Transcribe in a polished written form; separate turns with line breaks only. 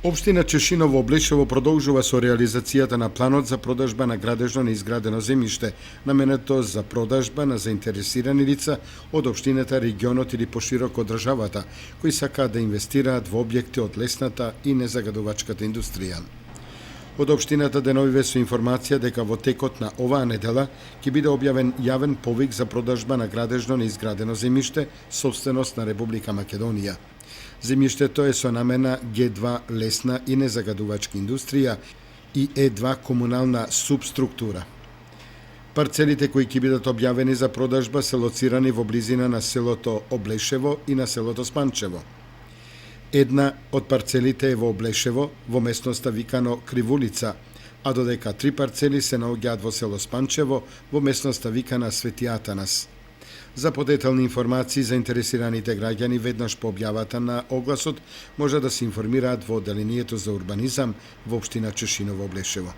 Општина Чешиново Облешево продолжува со реализацијата на планот за продажба на градежно неизградено земјиште, наменето за продажба на заинтересирани лица од општината, регионот или пошироко државата, кои сакаат да инвестираат во објекти од лесната и незагадувачката индустрија. Од општината деновиве со информација дека во текот на оваа недела ќе биде објавен јавен повик за продажба на градежно неизградено земјиште, собственост на Република Македонија. Земјиштето е со намена Г2 лесна и незагадувачка индустрија и Е2 комунална субструктура. Парцелите кои ќе бидат објавени за продажба се лоцирани во близина на селото Облешево и на селото Спанчево. Една од парцелите е во Облешево, во местноста викано Кривулица, а додека 3 парцели се наоѓаат во село Спанчево, во местноста викана Свети Атанас. За подетални информации заинтересираните граѓани веднаш по објавата на огласот може да се информираат во одделението за урбанизам во општина Чешиново Облешево.